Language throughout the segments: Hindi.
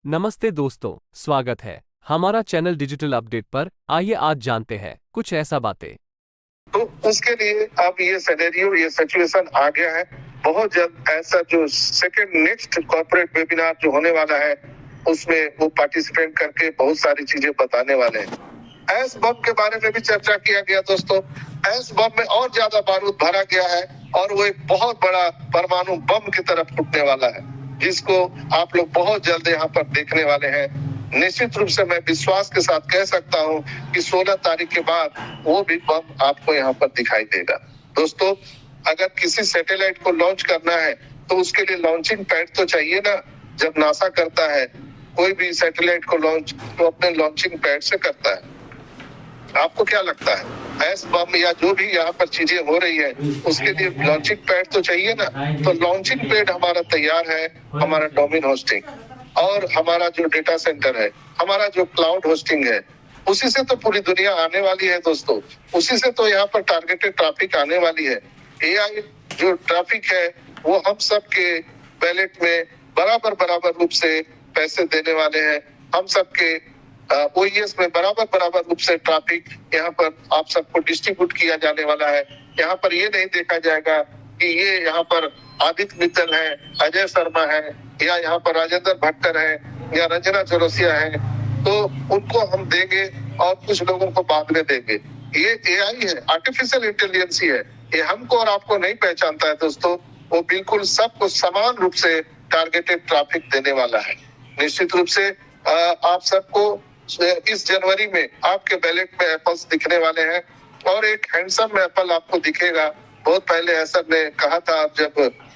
नमस्ते दोस्तों, स्वागत है हमारा चैनल डिजिटल अपडेट पर। आइए आज जानते हैं कुछ ऐसा बातें। तो उसके लिए अब ये सिनेरियो, ये सिचुएशन आ गया है। बहुत जल्द ऐसा जो सेकंड नेक्स्ट कॉर्पोरेट वेबिनार जो होने वाला है उसमें वो पार्टिसिपेट करके बहुत सारी चीजें बताने वाले हैं। एस बम के बारे में भी चर्चा किया गया दोस्तों। एस बम में और ज्यादा बारूद भरा गया है और वो एक बहुत बड़ा परमाणु बम की तरफ फूटने वाला है, जिसको आप लोग बहुत जल्द यहाँ पर देखने वाले हैं। निश्चित रूप से मैं विश्वास के साथ कह सकता हूँ कि 16 तारीख के बाद वो भी बम आपको यहाँ पर दिखाई देगा। दोस्तों, अगर किसी सैटेलाइट को लॉन्च करना है तो उसके लिए लॉन्चिंग पैड तो चाहिए ना। जब नासा करता है कोई भी सैटेलाइट को लॉन्च तो अपने लॉन्चिंग पैड से करता है। आपको क्या लगता है, एस बम या जो भी यहाँ पर चीजें हो रही है उसके लिए लॉन्चिंग पैड तो चाहिए ना। तो लॉन्चिंग पैड हमारा तैयार है, हमारा डोमेन होस्टिंग और हमारा जो डेटा सेंटर है, हमारा जो क्लाउड होस्टिंग है, उसी से तो पूरी दुनिया आने वाली है दोस्तों। उसी से तो यहाँ पर टारगेटेड ट्रैफिक आने वाली है। एआई जो ट्रैफिक है वो हम सब के बैलेट में बराबर बराबर रूप से पैसे देने वाले हैं। हम सब के ओईएस में बराबर बराबर रूप से ट्रैफिक यहाँ पर आप सबको डिस्ट्रीब्यूट किया जाने वाला है। यहाँ पर ये नहीं देखा जाएगा कि ये यहाँ पर आदित्य मित्तल है, अजय शर्मा है या यहाँ पर राजेंद्र भट्टर है या रंजना चौरसिया है तो उनको हम देंगे और कुछ लोगों को बाद में देंगे। ये एआई है, आर्टिफिशियल इंटेलिजेंस है। ये हमको और आपको नहीं पहचानता है दोस्तों। वो बिल्कुल सबको समान रूप से टारगेटेड ट्रैफिक देने वाला है। निश्चित रूप से आप सबको इस जनवरी में आपके बैलेट में एप्पल्स दिखने वाले हैं और एक हैंडसम एप्पल आपको दिखेगा। बहुत पहले एसर ने कहा था, जब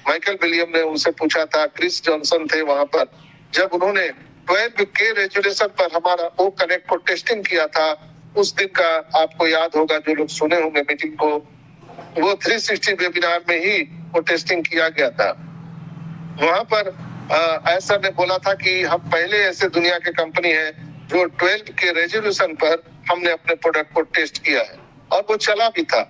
माइकल विलियम ने उनसे पूछा था, क्रिस जॉनसन थे वहां पर, जब उन्होंने 12K रेजोल्यूशन पर हमारा ओ कनेक्ट को टेस्टिंग किया था, उस दिन का आपको याद होगा, जो लोग सुने होंगे मीटिंग को, वो 360 वेबिनार में ही वो टेस्टिंग किया गया था। वहां पर एसर ने बोला था कि हम पहले ऐसे दुनिया के कंपनी है जो 12 के रेजोल्यूशन पर हमने अपने प्रोडक्ट को टेस्ट किया है और वो चला भी था।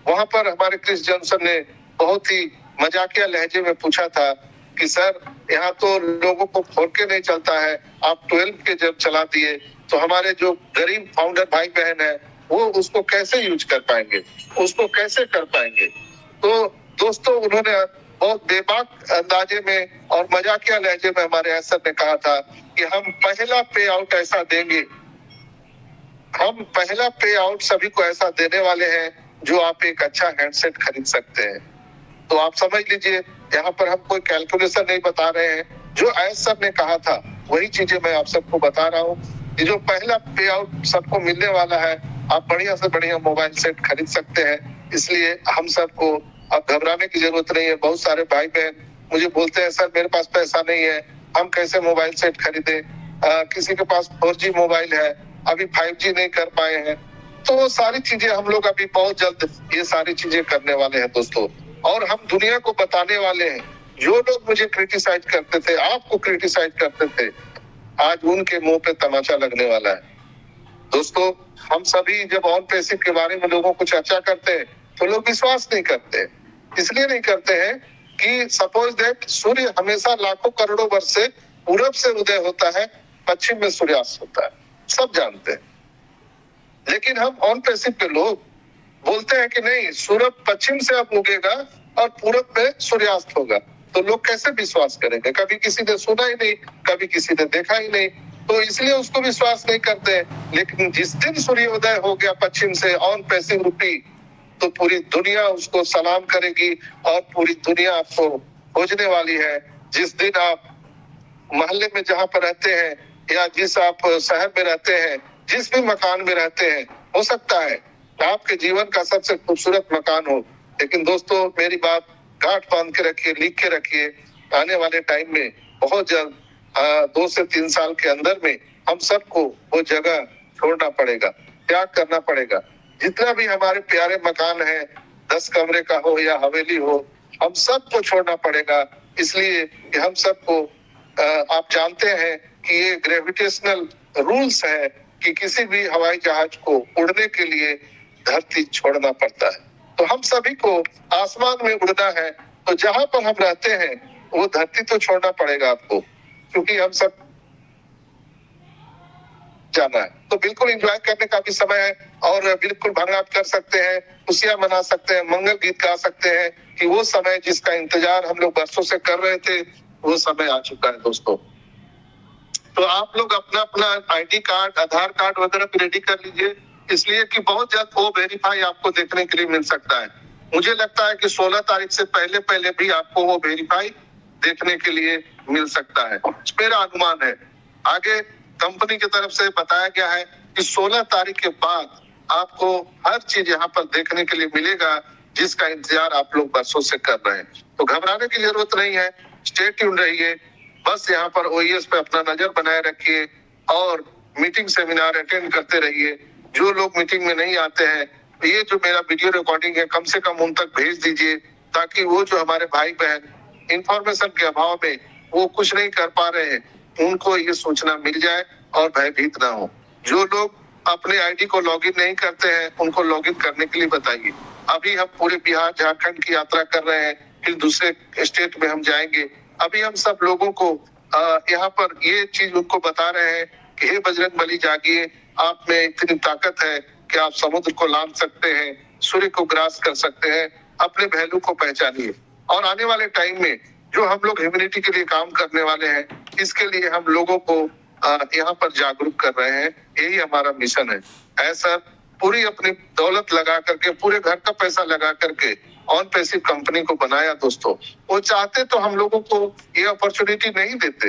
वहां पर हमारे क्रिस जॉनसन ने बहुत ही मजाकिया लहजे में पूछा था कि सर, यहाँ तो लोगों को 4K नहीं चलता है, आप 12 के जब चला दिए तो हमारे जो गरीब फाउंडर भाई बहन है वो उसको कैसे यूज कर पाएंगे, उसको कैसे कर पाएंगे। तो दोस्तों, उन्होंने बहुत बेबाक अंदाजे में और मजाकिया लहजे में हमारे एसर ने कहा था कि हम पहला पे आउट ऐसा देंगे, हम पहला पे आउट सभी को ऐसा देने वाले हैं जो आप एक अच्छा हैंडसेट खरीद सकते हैं। तो आप समझ लीजिए, यहाँ पर हम कोई कैलकुलेशन नहीं बता रहे हैं, जो एसर ने कहा था वही चीजें मैं आप सबको बता रहा हूँ कि जो पहला पे आउट सबको मिलने वाला है, आप बढ़िया से बढ़िया मोबाइल सेट खरीद सकते हैं। इसलिए हम सबको अब घबराने की जरूरत नहीं है। बहुत सारे भाई बहन मुझे बोलते हैं, सर मेरे पास पैसा नहीं है, हम कैसे मोबाइल सेट खरीदे। किसी के पास 4G मोबाइल है, अभी 5G नहीं कर पाए हैं। तो वो सारी चीजें हम लोग अभी बहुत जल्द ये सारी चीजें करने वाले हैं दोस्तों, और हम दुनिया को बताने वाले हैं। जो लोग मुझे क्रिटिसाइज करते थे, आपको क्रिटिसाइज करते थे, आज उनके मुंह पे तमाचा लगने वाला है दोस्तों। हम सभी जब ऑन पैसिव के बारे में लोगों को चर्चा करते हैं तो लोग विश्वास नहीं करते। इसलिए नहीं करते हैं कि सपोज दैट सूर्य हमेशा लाखों करोड़ों वर्ष से पूरब से उदय होता है, पश्चिम में सूर्यास्त होता है, सब जानते हैं। लेकिन हम ऑन पैसिव के लोग बोलते हैं कि नहीं, सूरज पश्चिम से अब उगेगा और पूरब में सूर्यास्त होगा। तो लोग कैसे विश्वास करेंगे? कभी किसी ने सुना ही नहीं, कभी किसी ने देखा ही नहीं, तो इसलिए उसको विश्वास नहीं करते। लेकिन जिस दिन सूर्योदय हो गया पश्चिम से ऑन पैसिव रूपी, तो पूरी दुनिया उसको सलाम करेगी और पूरी दुनिया आपको खोजने वाली है। जिस दिन आप मोहल्ले में जहाँ पर रहते हैं या जिस आप शहर में रहते हैं, जिस भी मकान में रहते हैं, हो सकता है आपके जीवन का सबसे खूबसूरत मकान हो। लेकिन दोस्तों, मेरी बात गांठ बांध के रखिए, लिख के रखिए, आने वाले टाइम में बहुत जल्द 2 से 3 साल के अंदर में हम सबको वो जगह छोड़ना पड़ेगा, त्याग करना पड़ेगा। जितना भी हमारे प्यारे मकान है, 10 कमरे का हो या हवेली हो, हम सबको छोड़ना पड़ेगा। इसलिए कि हम सबको आप जानते हैं कि ये ग्रेविटेशनल रूल्स है कि किसी भी हवाई जहाज को उड़ने के लिए धरती छोड़ना पड़ता है। तो हम सभी को आसमान में उड़ना है, तो जहां पर हम रहते हैं वो धरती तो छोड़ना पड़ेगा आपको, क्योंकि हम सब जाना है। तो बिल्कुल एंजॉय करने का भी समय है और बिल्कुल भंग कर सकते हैं, खुशियां मना सकते हैं, मंगल गीत गा सकते हैं कि वो समय जिसका इंतजार हम लोग बरसों से कर रहे थे, वो समय आ चुका है दोस्तों। तो आप लोग अपना अपना आईडी कार्ड, आधार कार्ड वगैरह भी रेडी कर लीजिए, इसलिए कि बहुत जल्द वो वेरीफाई आपको देखने के लिए मिल सकता है। मुझे लगता है कि 16 तारीख से पहले पहले भी आपको वो वेरीफाई देखने के लिए मिल सकता है, मेरा अनुमान है। आगे कंपनी की तरफ से बताया गया है कि 16 तारीख के बाद आपको हर चीज यहाँ पर देखने के लिए मिलेगा, जिसका इंतजार आप लोग बरसों से कर रहे हैं। तो घबराने की जरूरत नहीं है, स्टे ट्यून रहिए, बस यहाँ पर ओईएस पे अपना नजर बनाए रखिए और मीटिंग सेमिनार अटेंड करते रहिए। जो लोग मीटिंग में नहीं आते हैं, ये जो मेरा वीडियो रिकॉर्डिंग है कम से कम उन तक भेज दीजिए, ताकि वो जो हमारे भाई बहन इंफॉर्मेशन के अभाव में वो कुछ नहीं कर पा रहे हैं, उनको ये सूचना मिल जाए और भयभीत ना हो। जो लोग अपने आईडी को लॉगिन नहीं करते हैं, उनको लॉगिन करने के लिए बताइए। अभी हम पूरे बिहार झारखंड की यात्रा कर रहे हैं, फिर दूसरे स्टेट में हम जाएंगे। अभी हम सब लोगों को यहाँ पर ये चीज उनको बता रहे हैं कि हे बजरंगबली जागिए, आप में इतनी ताकत है कि आप समुद्र को लांघ सकते हैं, सूर्य को ग्रास कर सकते हैं, अपने वैल्यू को पहचानिए। और आने वाले टाइम में जो हम लोग ह्यूमैनिटी के लिए काम करने वाले हैं, इसके लिए हम लोगों को यहाँ पर जागरूक कर रहे हैं, यही हमारा मिशन है। ऐसा पूरी अपनी दौलत लगा करके, पूरे घर का पैसा लगा करके ऑन पैसिव कंपनी को बनाया दोस्तों। वो चाहते तो हम लोगों को ये अपॉर्चुनिटी नहीं देते,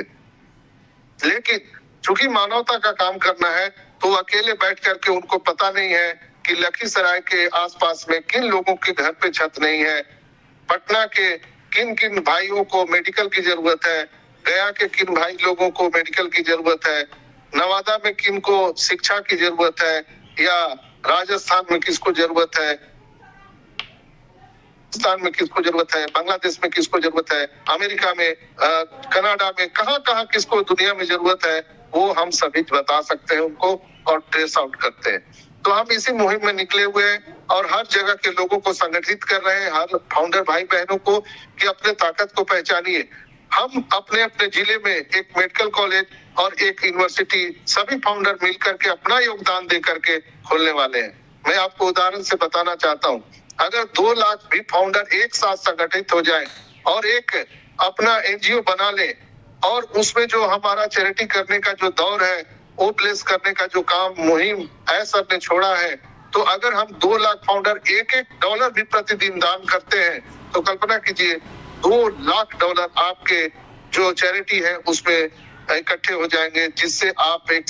लेकिन चूंकि मानवता का काम करना है, तो अकेले बैठ करके उनको पता नहीं है कि लखीसराय के आसपास में किन लोगों के घर पे छत नहीं है, पटना के किन किन भाइयों को मेडिकल की जरूरत है, गया के किन भाई लोगों को मेडिकल की जरूरत है, नवादा में किन को शिक्षा की जरूरत है, या राजस्थान में किसको जरूरत है, पाकिस्तान में किसको जरूरत है, बांग्लादेश में किसको जरूरत है, अमेरिका में, कनाडा में, कहाँ कहाँ किसको दुनिया में जरूरत है, वो हम सभी बता सकते हैं उनको और ट्रेस आउट करते हैं। तो हम इसी मुहिम में निकले हुए हैं और हर जगह के लोगों को संगठित कर रहे हैं, हर फाउंडर भाई बहनों को, कि अपने ताकत को पहचानिए। हम अपने अपने जिले में एक मेडिकल कॉलेज और एक यूनिवर्सिटी सभी फाउंडर मिल करके अपना योगदान दे करके खोलने वाले हैं। मैं आपको उदाहरण से बताना चाहता हूँ, अगर 2 लाख भी फाउंडर एक साथ संगठित हो जाए और एक अपना एनजीओ बना ले, और उसमें जो हमारा चैरिटी करने का जो दौर है, वो प्लेस करने का जो काम मुहिम सर ने छोड़ा है, तो अगर हम 2 लाख फाउंडर $1 भी प्रतिदिन दान करते हैं, तो कल्पना कीजिए $2 लाख आपके जो चैरिटी है उसमें इकट्ठे हो जाएंगे, जिससे आप एक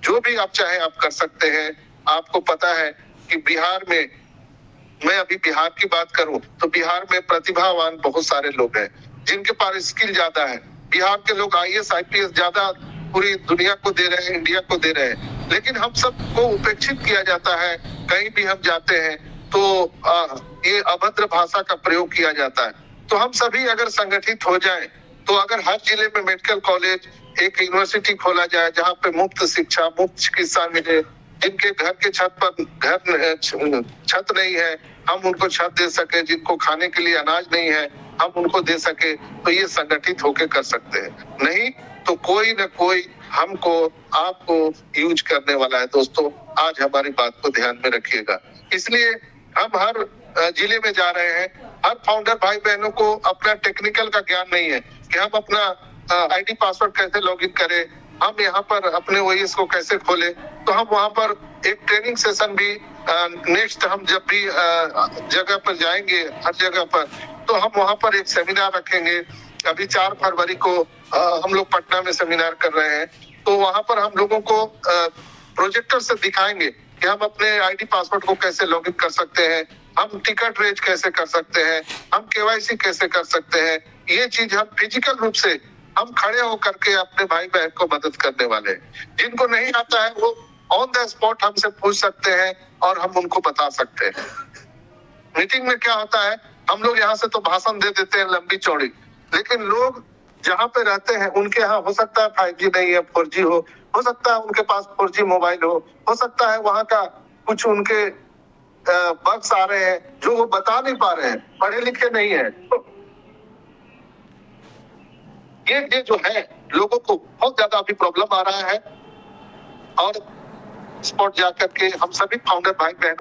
जो भी आप चाहे आप कर सकते हैं। आपको पता है कि बिहार में, मैं अभी बिहार की बात करूं तो बिहार में प्रतिभावान बहुत सारे लोग हैं, जिनके पास स्किल ज्यादा है। बिहार के लोग आईएएस आईपीएस ज्यादा पूरी दुनिया को दे रहे हैं, इंडिया को दे रहे हैं, लेकिन हम सबको उपेक्षित किया जाता है। कहीं भी हम जाते हैं तो ये अभद्र भाषा का प्रयोग किया जाता है। तो हम सभी अगर संगठित हो जाएं, तो अगर हर जिले में मेडिकल कॉलेज, एक यूनिवर्सिटी खोला जाए जहाँ पे मुफ्त शिक्षा, मुफ्त चिकित्सा मिले, जिनके घर के छत पर छत नहीं है, हम उनको छत दे सके, जिनको खाने के लिए अनाज नहीं है, हम उनको दे सके, तो ये संगठित होके कर सकते हैं। नहीं तो कोई न कोई हमको, आपको यूज करने वाला है दोस्तों। आज हमारी बात को ध्यान में रखिएगा। इसलिए हम हर जिले में जा रहे हैं। हर फाउंडर भाई बहनों को अपना टेक्निकल का ज्ञान नहीं है कि हम अपना आईडी पासवर्ड कैसे लॉगिन करें, हम यहाँ पर अपने ओएस को कैसे खोले। तो हम वहाँ पर एक ट्रेनिंग सेशन भी नेक्स्ट हम जब भी जगह पर जाएंगे, हर जगह पर, तो हम वहाँ पर एक सेमिनार रखेंगे। अभी 4 फरवरी को हम लोग पटना में सेमिनार कर रहे हैं, तो वहाँ पर हम लोगों को प्रोजेक्टर से दिखाएंगे कि हम अपने आईडी पासवर्ड को कैसे लॉगिन कर सकते हैं, हम टिकट रेज कैसे कर सकते हैं, हम केवाईसी कैसे कर सकते हैं। ये चीज हम फिजिकल रूप से हम खड़े होकर के अपने भाई बहन को मदद करने वाले हैं। जिनको नहीं आता है वो ऑन द स्पॉट हमसे पूछ सकते हैं और हम उनको बता सकते हैं। मीटिंग में क्या होता है, हम लोग यहाँ से तो भाषण दे देते हैं लंबी चौड़ी, लेकिन लोग जहाँ पे रहते हैं उनके यहाँ हो सकता है 5G नहीं है, 4G हो सकता है उनके पास 4G मोबाइल हो सकता है वहाँ का कुछ उनके बग्स आ रहे हैं जो वो बता नहीं पा रहे हैं, पढ़े लिखे नहीं है। तो ये जो है, लोगों को बहुत ज्यादा अभी प्रॉब्लम आ रहा है। और स्पॉट जाकर के हम सभी फाउंडर भाई बहन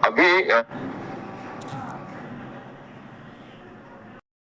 अभी